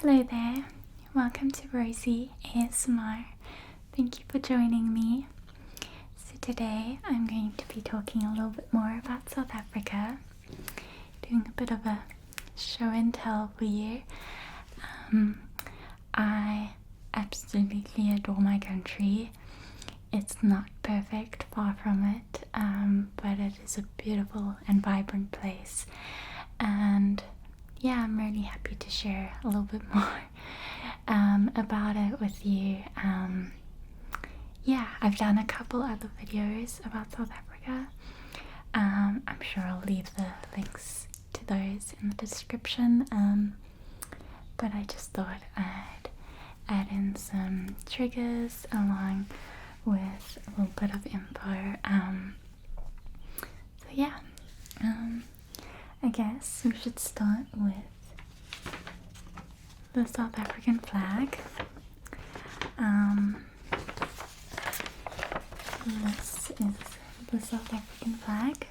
Hello there, welcome to Rosy ASMR. Thank you for joining me. So today I'm going to be talking a little bit more about South Africa, doing a bit of a show and tell for you. I absolutely adore my country. It's not perfect, far from it, but it is a beautiful and vibrant place, and yeah, I'm really happy to share a little bit more about it with you. Yeah, I've done a couple other videos about South Africa. I'm sure I'll leave the links to those in the description, but I just thought I'd add in some triggers along with a little bit of info. So yeah, I guess we should start with the South African flag. This is the South African flag.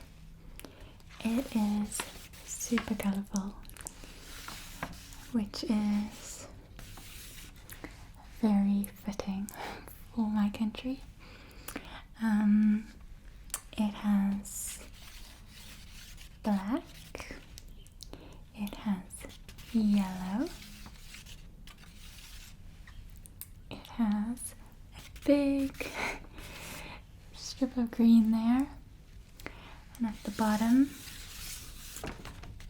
It is super colourful, which is very fitting for my country. It has black, it has yellow, it has a big strip of green there, and at the bottom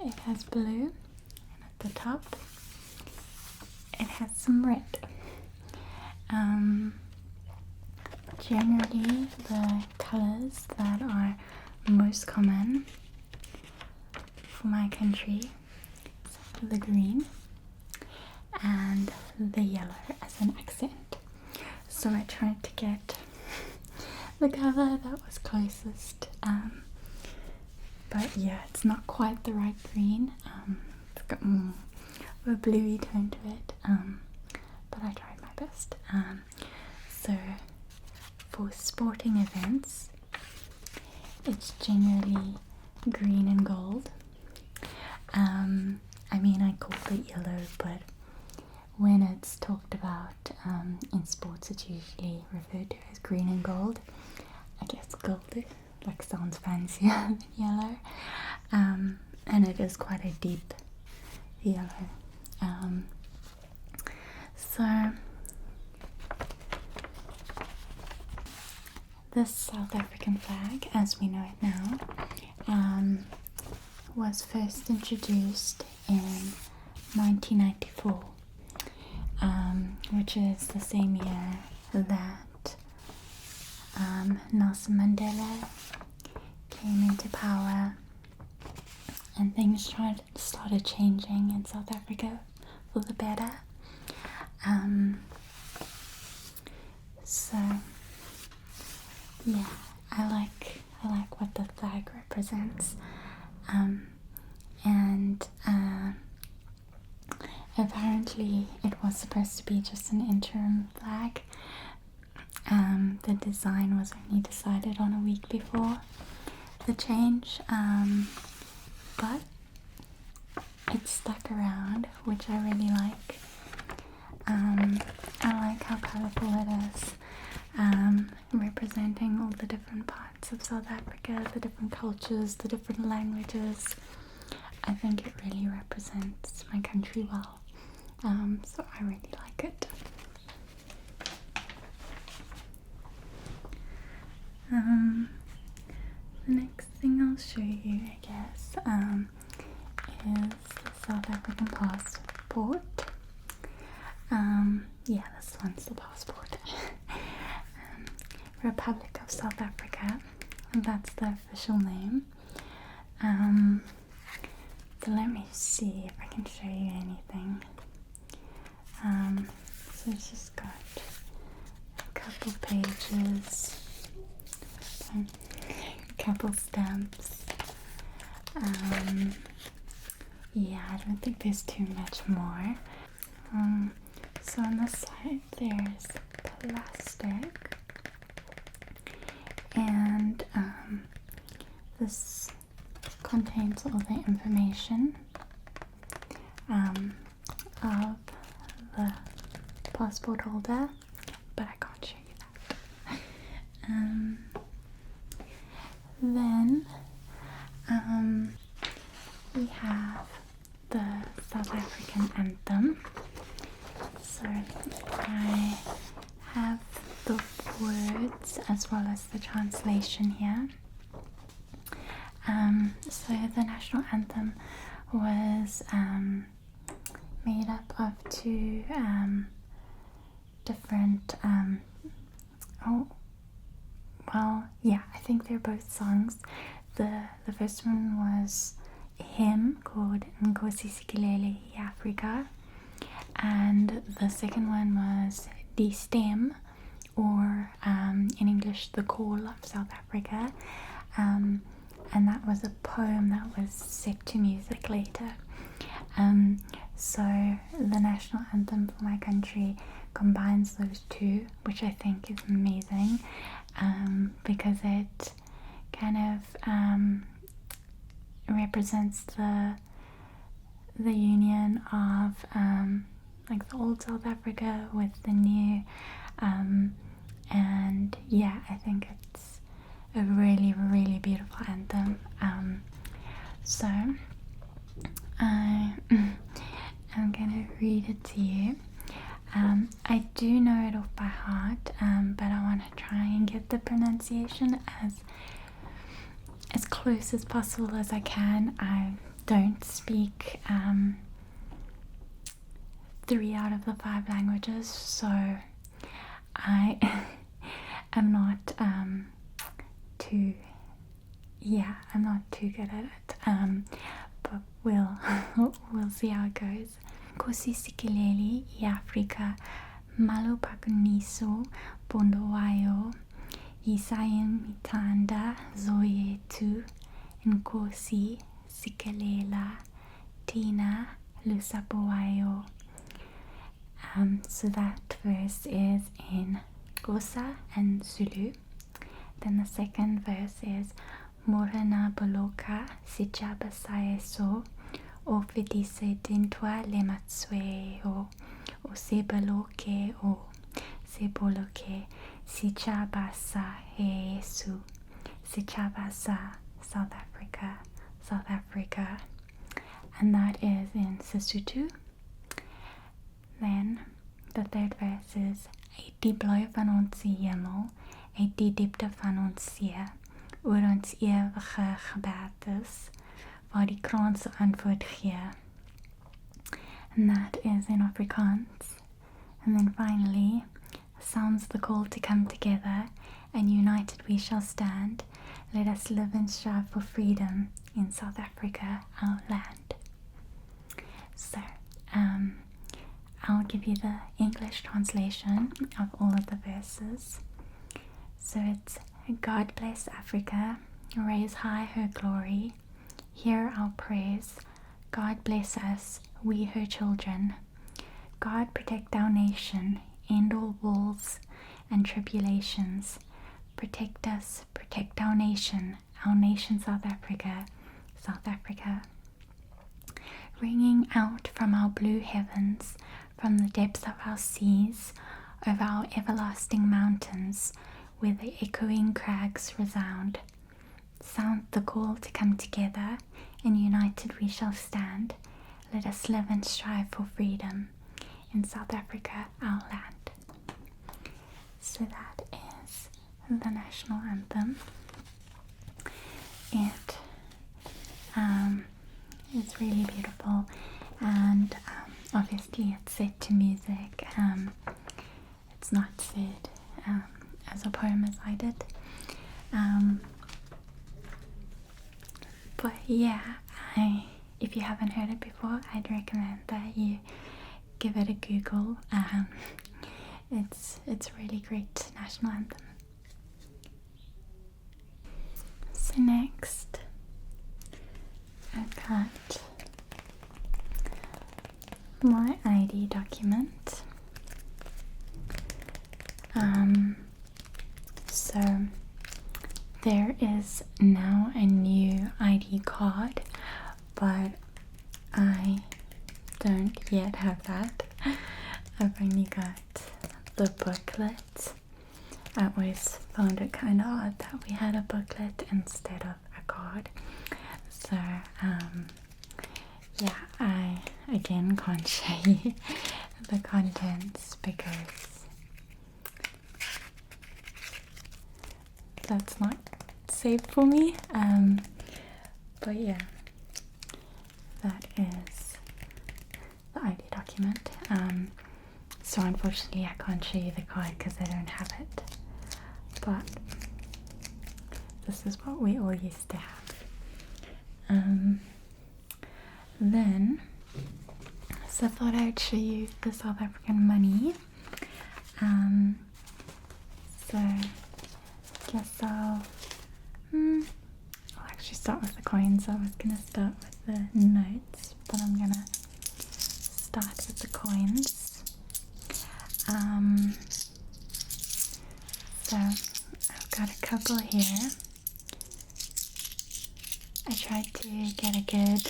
it has blue, and at the top it has some red. Generally the colors that are most common for my country is the green and the yellow as an accent. So I tried to get the color that was closest, but yeah, it's not quite the right green. It's got more of a bluey tone to it, but I tried my best. So for sporting events, it's generally green and gold. I mean, I call it yellow, but when it's talked about in sports, it's usually referred to as green and gold. I guess gold sounds fancier than yellow, and it is quite a deep yellow. So this South African flag, as we know it now, was first introduced in 1994, which is the same year that Nelson Mandela came into power and things started changing in South Africa for the better. So yeah, I like what the flag represents, and apparently it was supposed to be just an interim flag. The design was only decided on a week before the change, but it stuck around, which I really like. I like how colourful it is, representing all the different parts of South Africa, the different cultures, the different languages. I think it really represents my country well, so I really like it. The next thing I'll show you, I guess, is the South African passport. Yeah, this one's the passport. Republic of South Africa, and that's the official name. So let me see if I can show you anything. So it's just got a couple pages, a couple stamps. Yeah, I don't think there's too much more. So on the side there's plastic, and this contains all the information of passport holder, but I can't show you that. Then we have the South African anthem. So I have the words as well as the translation here. So the national anthem was made up of two different I think they're both songs. The first one was a hymn called Nkosi Sikelel' iAfrika, and the second one was Die Stem, or in English, The Call of South Africa, and that was a poem that was set to music later. So the national anthem for my country combines those two, which I think is amazing, because it kind of represents the union of like the old South Africa with the new, and yeah, I think it's a really, really beautiful anthem. So I'm gonna read it to you. I do know it off by heart, but I want to try and get the pronunciation as close as possible as I can. I don't speak 3 out of the 5 languages, so I am not too good at it, but we'll see how it goes. Nkosi Sikelel' iAfrika, Malopakuniso Bondowayo, Yisayen Mitanda Zoyetu, Nkosi Sikelela Tina Lusapowayo. So that verse is in Xhosa and Zulu. Then the second verse is Morena Boloka Sijaba Saeso O Fetise Dintwa Lematswe O Sebaloke O Seboloke Sijabasa Esu Sijabasa South Africa, and that is in Sesotho. Then the third verse is Uit die blauw van ons hemel, uit die diepte van ons see, oor ons ewige gebed is, waar die kraanse antwoord gee. And that is in Afrikaans. And then finally, sounds the call to come together, and united we shall stand. Let us live and strive for freedom in South Africa, our land. So, I'll give you the English translation of all of the verses. So it's, God bless Africa, raise high her glory, hear our praise, God bless us, we her children. God protect our nation, end all wars and tribulations. Protect us, protect our nation South Africa, South Africa. Ringing out from our blue heavens, from the depths of our seas, over our everlasting mountains, where the echoing crags resound. Sound the call to come together, and united we shall stand. Let us live and strive for freedom in South Africa, our land. So that is the national anthem. It's really beautiful, and obviously it's set to music. It's not said as a poem as I did. But yeah, if you haven't heard it before, I'd recommend that you give it a Google. It's a really great national anthem. So next, I've got my ID document. So there is now a new ID card, but I don't yet have that. I've only got the booklet. I always found it kind of odd that we had a booklet instead of a card. So, yeah, I again can't show you the contents because that's not safe for me. But yeah, that is the ID document. So unfortunately I can't show you the card because I don't have it. But this is what we all used to have. Then, so I thought I'd show you the South African money. So guess I'll actually start with the coins. I was gonna start with the notes, but I'm gonna start with the coins. So I've got a couple here. I tried to get a good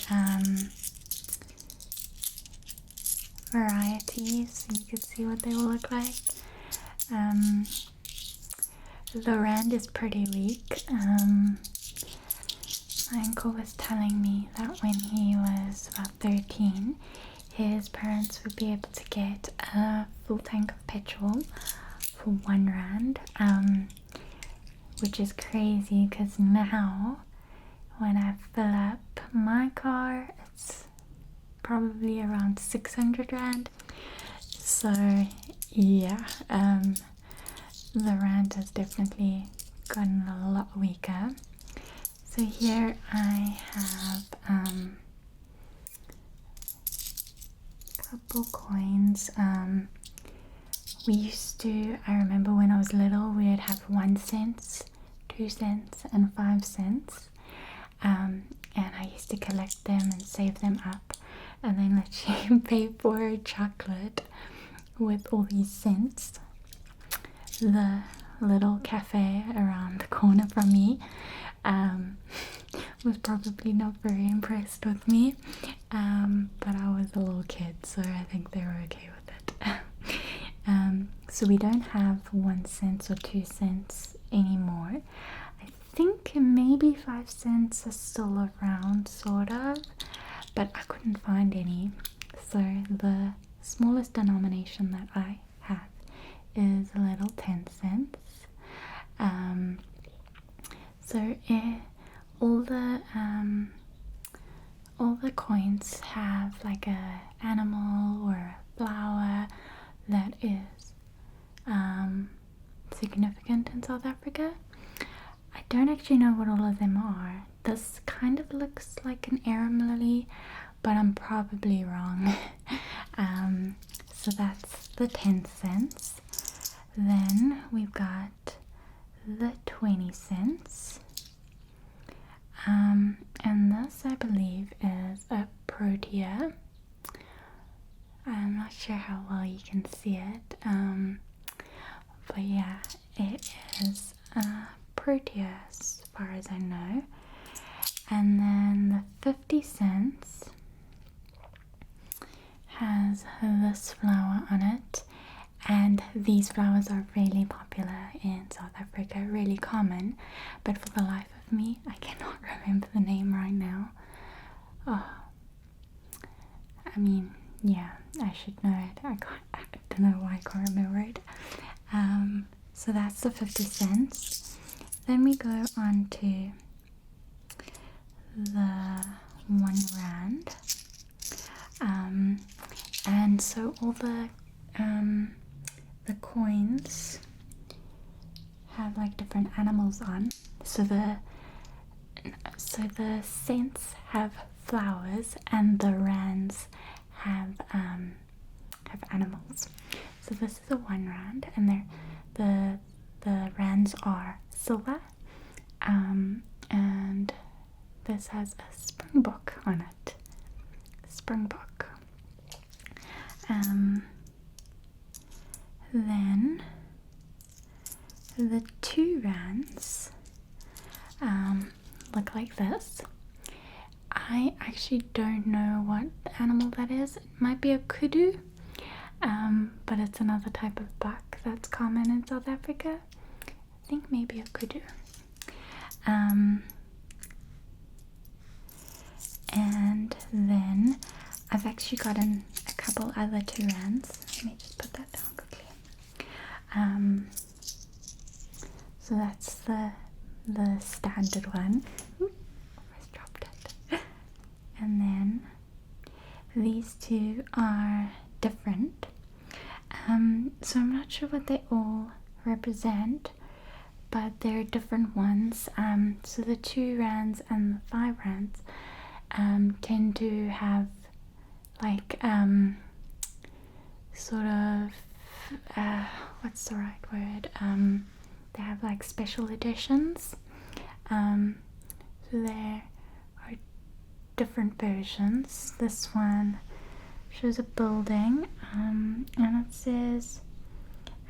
variety so you could see what they will look like. The rand is pretty weak. My uncle was telling me that when he was about 13, his parents would be able to get a full tank of petrol for 1 rand, which is crazy because now when I fill up my car, it's probably around 600 rand. So yeah, the rand has definitely gotten a lot weaker. So here I have couple coins. We used to, I remember when I was little, we'd have 1 cent, 2 cents, and 5 cents. And I used to collect them and save them up, and then literally pay for chocolate with all these cents. The little cafe around the corner from me was probably not very impressed with me, but I was a little kid, so I think they were okay with it. So we don't have 1 cent or 2 cents anymore. I think maybe 5 cents are still around, sort of, but I couldn't find any. So the smallest denomination that I have is a little 10 cents. So all the coins have like a animal or a flower that is significant in South Africa. I don't actually know what all of them are. This kind of looks like an arum lily, but I'm probably wrong. So that's the 10 cents. Then we've got the 20 cents. And this, I believe, is a protea. I'm not sure how well you can see it. But yeah, it is a protea as far as I know. And then the 50 cents has this flower on it, and these flowers are really popular in South Africa, really common, but for the life of me I cannot remember the name right now. I mean, yeah, I should know it. I don't know why I can't remember it. So that's the 50 cents. Then we go on to the 1 rand. And so all the coins have like different animals on. So the cents have flowers and the rands have animals. So this is a 1 rand, and the rands are silver, and this has a springbok on it. Springbok. Then the 2 rands look like this. I actually don't know what animal that is. It might be a kudu. but it's another type of buck that's common in South Africa. I think maybe a kudu. And then I've actually gotten a couple other 2 rands. Let me just put that down quickly. So that's the standard one. Ooh, almost dropped it. And then these 2 are different. So I'm not sure what they all represent, but they're different ones. So the 2 rands and the 5 rands tend to have like sort of what's the right word? They have like special editions. So there are different versions. This one shows a building, and it says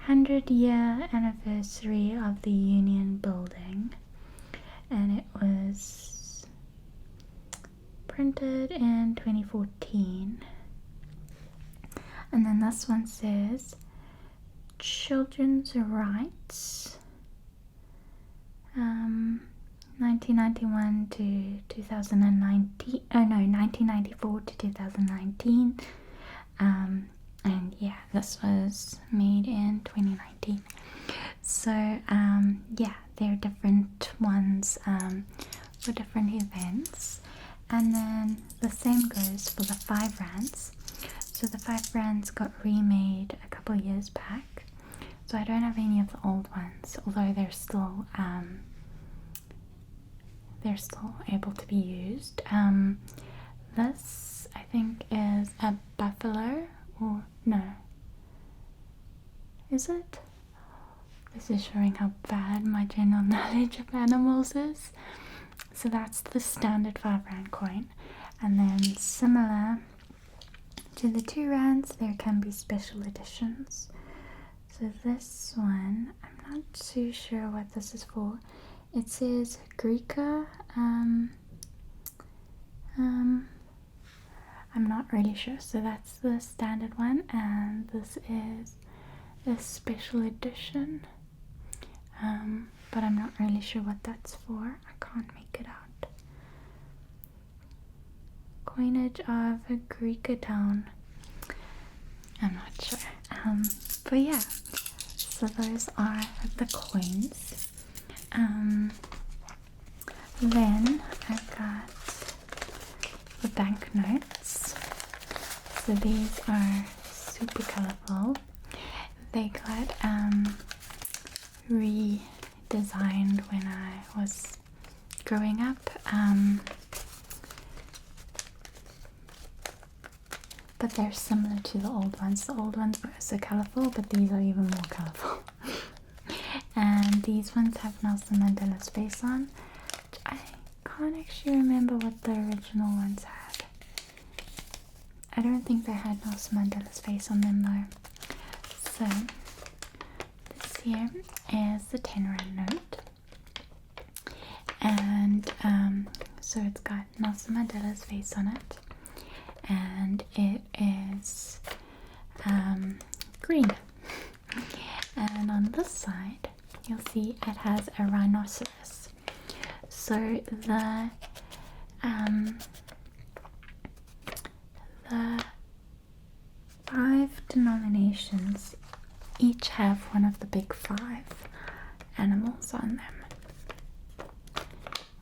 100-year anniversary of the Union building, and it was printed in 2014. And then this one says children's rights, 1991 to 2019. Oh no, 1994 to 2019. And yeah, this was made in 2019. So yeah, there are different ones for different events. And then the same goes for the 5 rands. So the 5 rands got remade a couple years back. So I don't have any of the old ones, although they're still able to be used. This I think is a buffalo, or no? Is it? This is showing how bad my general knowledge of animals is. So that's the standard 5 rand coin, and then similar to the 2 rands, there can be special editions. So this one, I'm not too sure what this is for. It says Greeka. I'm not really sure. So that's the standard one, and this is a special edition. But I'm not really sure what that's for. I can't make it out. Coinage of a Greeka town. I'm not sure. But yeah, so those are the coins. Then I've got the banknotes. So these are super colorful. They got redesigned when I was growing up. But they're similar to the old ones. The old ones were so colorful, but these are even more colorful. And these ones have Nelson Mandela's face on. I can't actually remember what the original ones had. I don't think they had Nelson Mandela's face on them though. So this here is the 10 rand note. And so it's got Nelson Mandela's face on it. And it is green. And on this side, you'll see it has a rhinoceros. So the 5 denominations each have one of the big 5 animals on them,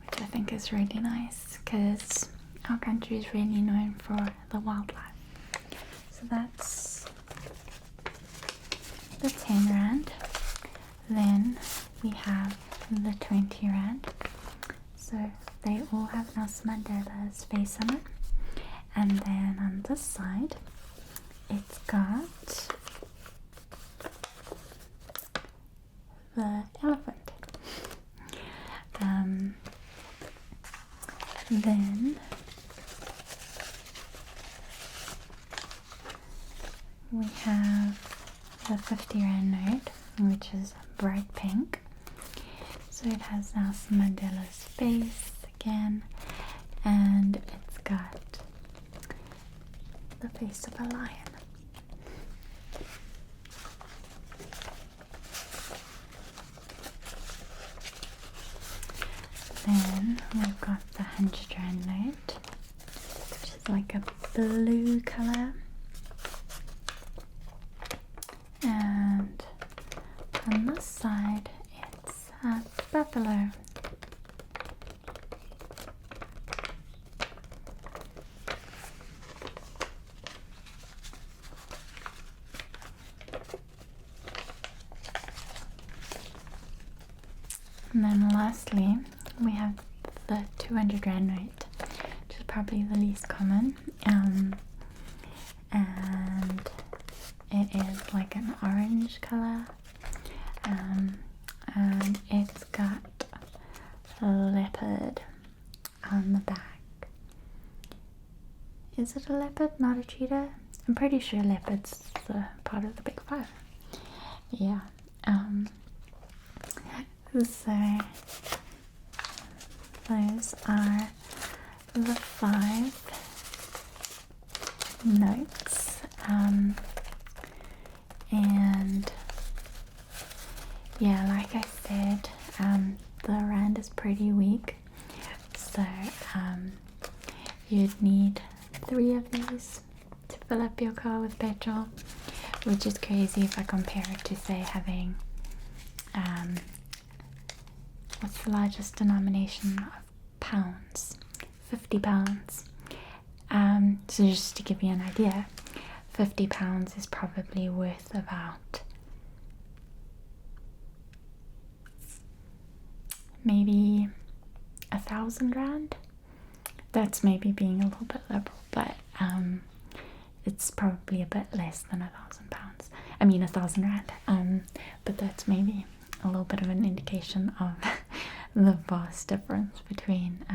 which I think is really nice because our country is really known for the wildlife. So that's the 10 rand. Then we have the 20 rand. So they all have Nelson Mandela's face on it. And then on this side, it's got the elephant. Then we have the 50 rand note, which is bright pink. So it has Nelson Mandela's face again, and it's got the face of a lion. we've got the 100 rand note, which is like a blue color. And on this side, it's a buffalo. And then lastly, we have the 200 rand note, which is probably the least common. And it is like an orange color. And it's got a leopard on the back. Is it a leopard, not a cheetah? I'm pretty sure leopard's the part of the big five. Yeah. So those are the 5 notes. And yeah, like I said, the rand is pretty weak, so you'd need 3 of these to fill up your car with petrol, which is crazy if I compare it to, say, having what's the largest denomination of pounds? 50 pounds. So just to give you an idea, 50 pounds is probably worth about maybe 1,000 rand. That's maybe being a little bit liberal, but it's probably a bit less than 1,000 pounds. I mean 1,000 rand. But that's maybe a little bit of an indication of the vast difference between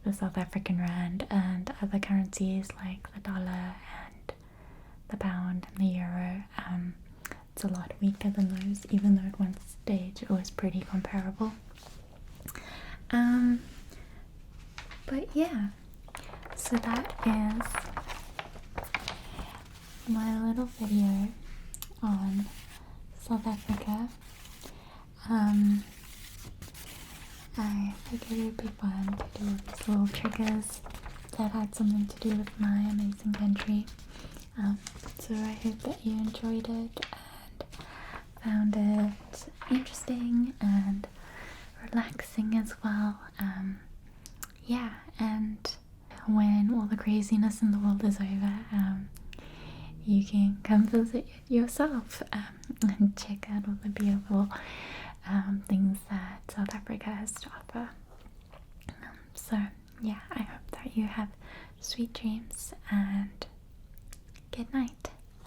the South African rand and other currencies like the dollar and the pound and the euro. It's a lot weaker than those, even though at one stage it was pretty comparable. But yeah, so that is my little video on South Africa. I figured it would be fun to do these little triggers that had something to do with my amazing country. So I hope that you enjoyed it and found it interesting and relaxing as well. Yeah, and when all the craziness in the world is over, you can come visit yourself and check out all the beautiful things that South Africa has to offer. So yeah, I hope that you have sweet dreams and good night.